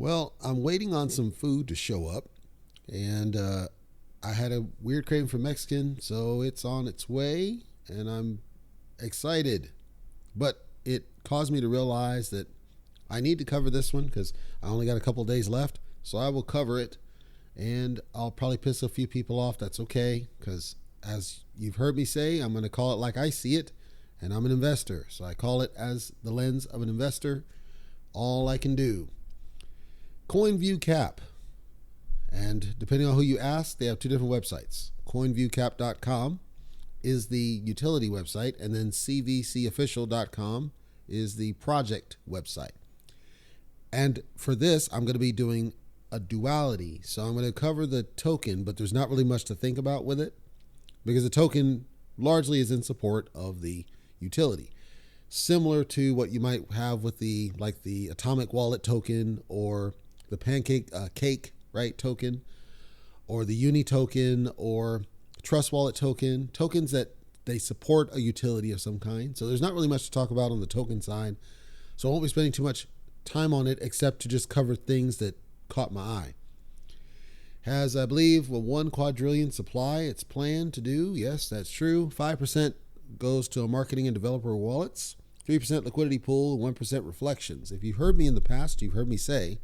Well, I'm waiting on some food to show up, and I had a weird craving for Mexican, so it's on its way, and I'm excited. But it caused me to realize that I need to cover this one because I only got a couple days left, so I will cover it, and I'll probably piss a few people off. That's okay, because as you've heard me say, I'm going to call it like I see it, and I'm an investor, so I call it as the lens of an investor. All I can do. CoinViewCap. And depending on who you ask, they have two different websites. CoinViewCap.com is the utility website, and then CVCofficial.com is the project website. And for this, I'm going to be doing a duality. So I'm going to cover the token, but there's not really much to think about with it because the token largely is in support of the utility. Similar to what you might have with the Atomic Wallet token or the Pancake Cake, right, token, or the Uni token or Trust Wallet token, tokens that they support a utility of some kind. So there's not really much to talk about on the token side. So I won't be spending too much time on it except to just cover things that caught my eye. Has, I believe, 1 quadrillion supply it's planned to do. Yes, that's true. 5% goes to marketing and developer wallets, 3% liquidity pool, 1% reflections. If you've heard me in the past, you've heard me say,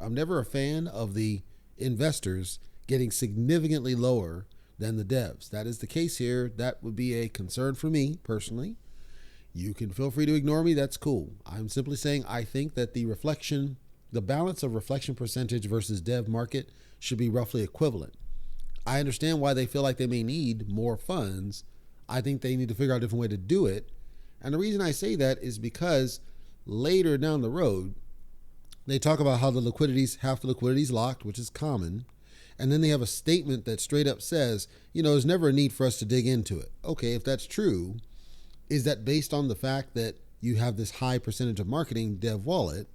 I'm never a fan of the investors getting significantly lower than the devs. That is the case here. That would be a concern for me personally. You can feel free to ignore me. That's cool. I'm simply saying I think that the balance of reflection percentage versus dev market should be roughly equivalent. I understand why they feel like they may need more funds. I think they need to figure out a different way to do it. And the reason I say that is because later down the road, they talk about how half the liquidity is locked, which is common. And then they have a statement that straight up says, there's never a need for us to dig into it. Okay, if that's true, is that based on the fact that you have this high percentage of marketing dev wallet?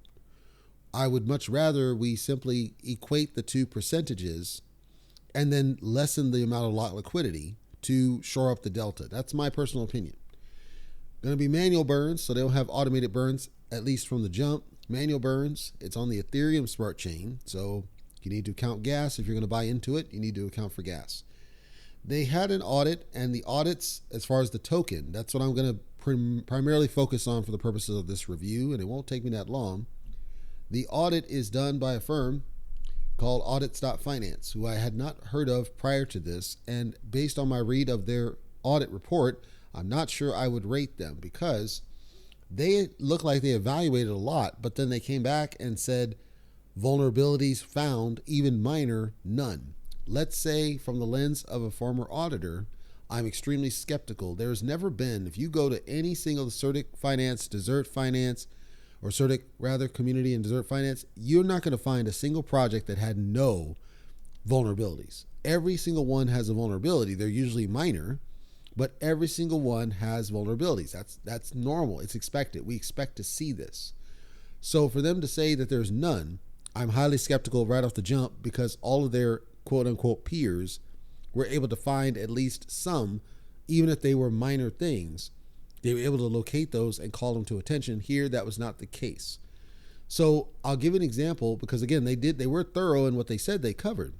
I would much rather we simply equate the two percentages and then lessen the amount of locked liquidity to shore up the delta. That's my personal opinion. Going to be manual burns, so they don't have automated burns, at least from the jump. Manual burns, it's on the Ethereum smart chain, so you need to count gas. If you're going to buy into it, you need to account for gas. They had an audit, and the audits, as far as the token, that's what I'm going to primarily focus on for the purposes of this review, and it won't take me that long. The audit is done by a firm called Audits.Finance, who I had not heard of prior to this, and based on my read of their audit report, I'm not sure I would rate them because they look like they evaluated a lot, but then they came back and said vulnerabilities found, even minor, none. Let's say from the lens of a former auditor, I'm extremely skeptical. There's never been, if you go to any single Certic Finance, Desert Finance, or Certic rather Community and Desert Finance, you're not going to find a single project that had no vulnerabilities. Every single one has a vulnerability. They're usually minor, but every single one has vulnerabilities. That's normal. It's expected. We expect to see this. So for them to say that there's none, I'm highly skeptical right off the jump because all of their quote unquote peers were able to find at least some, even if they were minor things. They were able to locate those and call them to attention. Here, that was not the case. So I'll give an example because again, they were thorough in what they said they covered.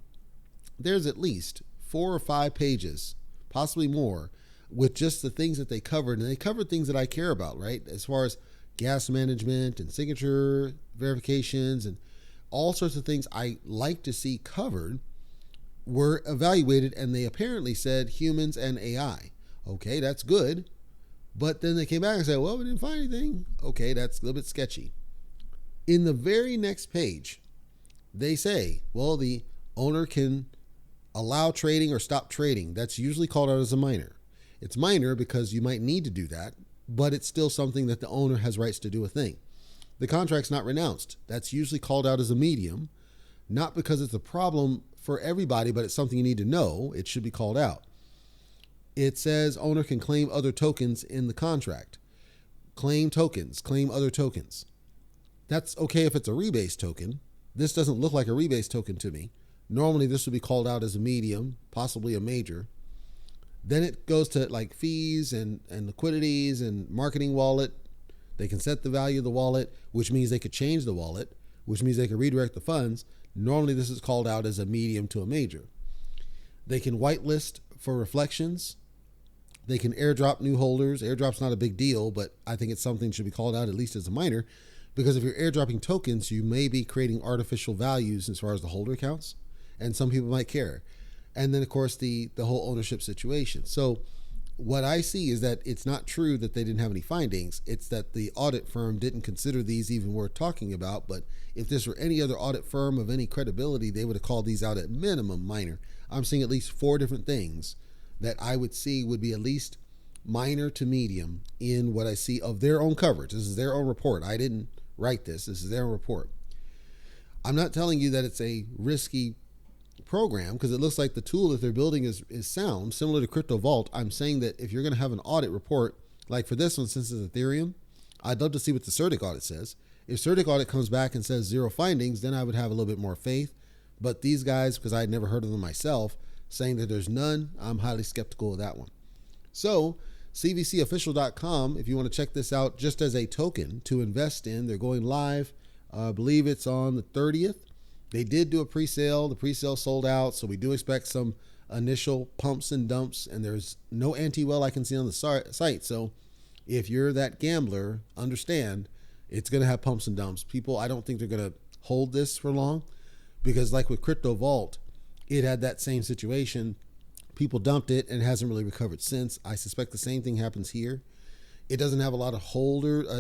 There's at least 4 or 5 pages, possibly more, with just the things that they covered. And they covered things that I care about, right? As far as gas management and signature verifications and all sorts of things I like to see covered were evaluated, and they apparently said humans and AI. Okay, that's good. But then they came back and said, well, we didn't find anything. Okay, that's a little bit sketchy. In the very next page, they say, well, the owner can allow trading or stop trading. That's usually called out as a minor. It's minor because you might need to do that, but it's still something that the owner has rights to do a thing. The contract's not renounced. That's usually called out as a medium, not because it's a problem for everybody, but it's something you need to know. It should be called out. It says owner can claim other tokens in the contract. Claim tokens, claim other tokens. That's okay if it's a rebase token. This doesn't look like a rebase token to me. Normally this would be called out as a medium, possibly a major. Then it goes to like fees and liquidities and marketing wallet. They can set the value of the wallet, which means they could change the wallet, which means they can redirect the funds. Normally this is called out as a medium to a major. They can whitelist for reflections. They can airdrop new holders. Airdrop's not a big deal, but I think it's something that should be called out at least as a minor, because if you're airdropping tokens, you may be creating artificial values as far as the holder counts, and some people might care. And then of course the whole ownership situation. So what I see is that it's not true that they didn't have any findings. It's that the audit firm didn't consider these even worth talking about. But if this were any other audit firm of any credibility, they would have called these out at minimum minor. I'm seeing at least 4 different things that I would see would be at least minor to medium in what I see of their own coverage. This is their own report. I didn't write this. This is their own report. I'm not telling you that it's a risky program, because it looks like the tool that they're building is sound, similar to Crypto Vault. I'm saying that if you're going to have an audit report, like for this one, since it's Ethereum, I'd love to see what the CERTIC audit says. If CERTIC audit comes back and says 0 findings, then I would have a little bit more faith. But these guys, because I had never heard of them myself, saying that there's none, I'm highly skeptical of that one. So CVCofficial.com, if you want to check this out just as a token to invest in, they're going live. I believe it's on the 30th. They did do a pre-sale. The pre-sale sold out, so we do expect some initial pumps and dumps, and there's no anti-well I can see on the site. So if you're that gambler, understand it's going to have pumps and dumps. People, I don't think they're going to hold this for long, because like with Crypto Vault, it had that same situation. People dumped it and it hasn't really recovered since. I suspect the same thing happens here. It doesn't have a lot of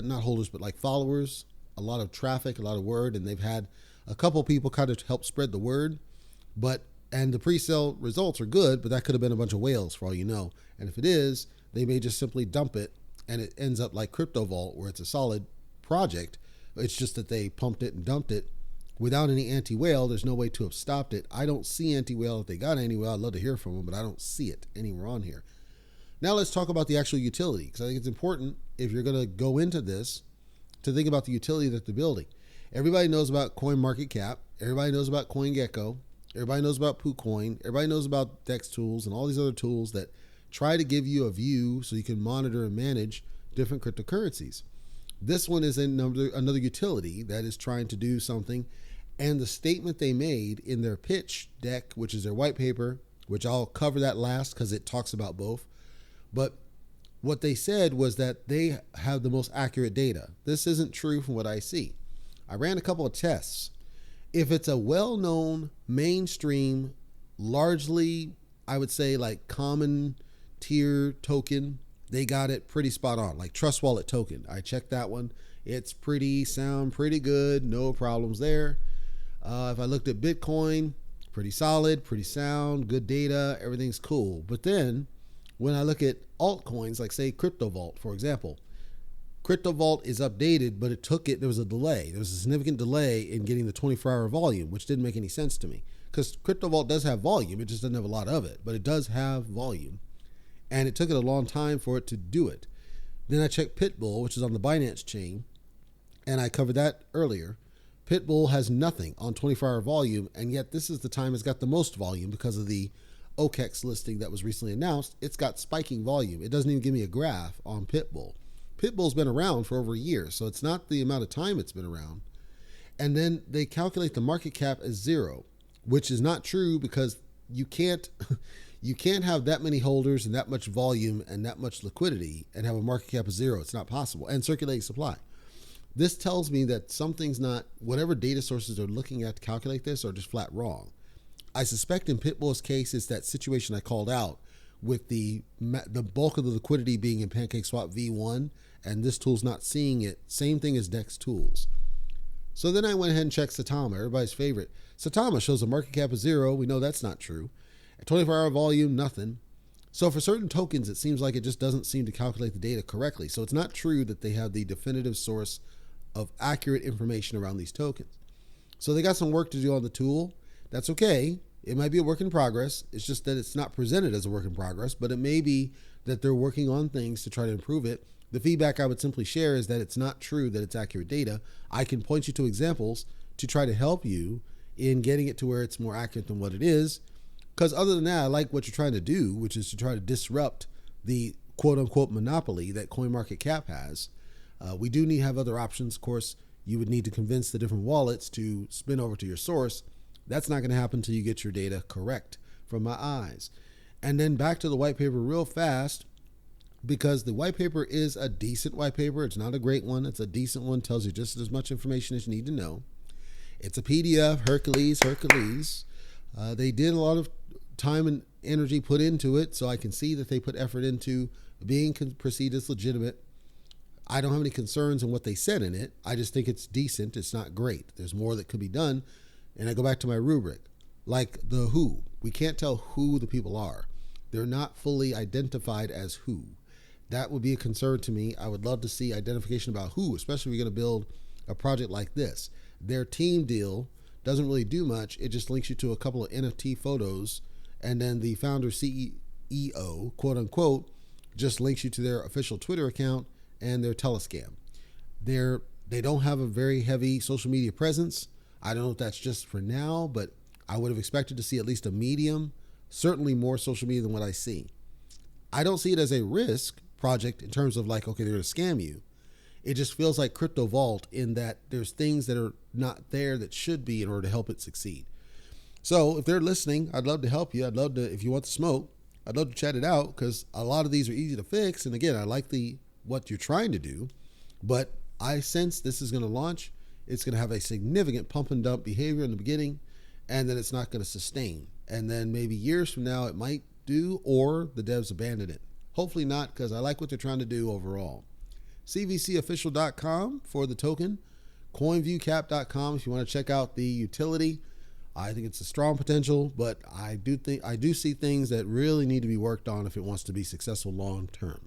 not holders, but like followers, a lot of traffic, a lot of word, and they've had a couple people kind of help spread the word, and the pre-sale results are good, but that could have been a bunch of whales for all you know. And if it is, they may just simply dump it and it ends up like Crypto Vault, where it's a solid project. It's just that they pumped it and dumped it without any anti-whale. There's no way to have stopped it. I don't see anti-whale. If they got anti-whale, I'd love to hear from them, but I don't see it anywhere on here. Now let's talk about the actual utility, because I think it's important, if you're going to go into this, to think about the utility that they're building. Everybody knows about CoinMarketCap. Everybody knows about CoinGecko. Everybody knows about PooCoin. Everybody knows about DEX tools and all these other tools that try to give you a view so you can monitor and manage different cryptocurrencies. This one is another utility that is trying to do something. And the statement they made in their pitch deck, which is their white paper, which I'll cover that last because it talks about both. But what they said was that they have the most accurate data. This isn't true from what I see. I ran a couple of tests. If it's a well-known, mainstream, largely, I would say like common tier token, they got it pretty spot on. Like Trust Wallet token, I checked that one. It's pretty good, no problems there. If I looked at Bitcoin, pretty solid, pretty sound, good data, everything's cool. But then when I look at altcoins, like say Crypto Vault, for example, Crypto Vault is updated, but there was a delay. There was a significant delay in getting the 24-hour volume, which didn't make any sense to me, because Crypto Vault does have volume. It just doesn't have a lot of it, but it does have volume. And it took it a long time for it to do it. Then I checked Pitbull, which is on the Binance chain, and I covered that earlier. Pitbull has nothing on 24-hour volume, and yet this is the time it's got the most volume because of the OKEX listing that was recently announced. It's got spiking volume. It doesn't even give me a graph on Pitbull. Pitbull's been around for over a year, so it's not the amount of time it's been around. And then they calculate the market cap as 0, which is not true, because you can't have that many holders and that much volume and that much liquidity and have a market cap of 0. It's not possible. And circulating supply. This tells me that something's not, whatever data sources they're looking at to calculate this are just flat wrong. I suspect in Pitbull's case, it's that situation I called out with the bulk of the liquidity being in PancakeSwap V1, and this tool's not seeing it. Same thing as DEX tools. So then I went ahead and checked Satama, everybody's favorite. Satama shows a market cap of 0. We know that's not true. A 24-hour volume, nothing. So for certain tokens, it seems like it just doesn't seem to calculate the data correctly. So it's not true that they have the definitive source of accurate information around these tokens. So they got some work to do on the tool. That's okay. It might be a work in progress. It's just that it's not presented as a work in progress, but it may be that they're working on things to try to improve it. The feedback I would simply share is that it's not true that it's accurate data. I can point you to examples to try to help you in getting it to where it's more accurate than what it is. Because other than that, I like what you're trying to do, which is to try to disrupt the quote unquote monopoly that CoinMarketCap has. We do need to have other options. Of course, you would need to convince the different wallets to spin over to your source. That's not going to happen until you get your data correct from my eyes. And then back to the white paper real fast, because the white paper is a decent white paper. It's not a great one. It's a decent one. Tells you just as much information as you need to know. It's a PDF, Hercules. They did a lot of time and energy put into it, so I can see that they put effort into being perceived as legitimate. I don't have any concerns in what they said in it. I just think it's decent. It's not great. There's more that could be done. And I go back to my rubric, like the who. We can't tell who the people are. They're not fully identified as who. That would be a concern to me. I would love to see identification about who, especially if we're going to build a project like this. Their team deal doesn't really do much. It just links you to a couple of NFT photos, and then the founder CEO, quote unquote, just links you to their official Twitter account and their telescam. They don't have a very heavy social media presence. I don't know if that's just for now, but I would have expected to see at least a medium, certainly more social media than what I see. I don't see it as a risk project in terms of like, okay, they're going to scam you. It just feels like Crypto Vault in that there's things that are not there that should be in order to help it succeed. So if they're listening, I'd love to help you. I'd love to, if you want the smoke, I'd love to chat it out, because a lot of these are easy to fix. And again, I like what you're trying to do, but I sense this is going to launch. It's going to have a significant pump and dump behavior in the beginning, and then it's not going to sustain. And then maybe years from now it might do, or the devs abandon it. Hopefully not, because I like what they're trying to do overall. CVCofficial.com for the token, CoinViewCap.com if you want to check out the utility. I think it's a strong potential, but I do see things that really need to be worked on if it wants to be successful long term.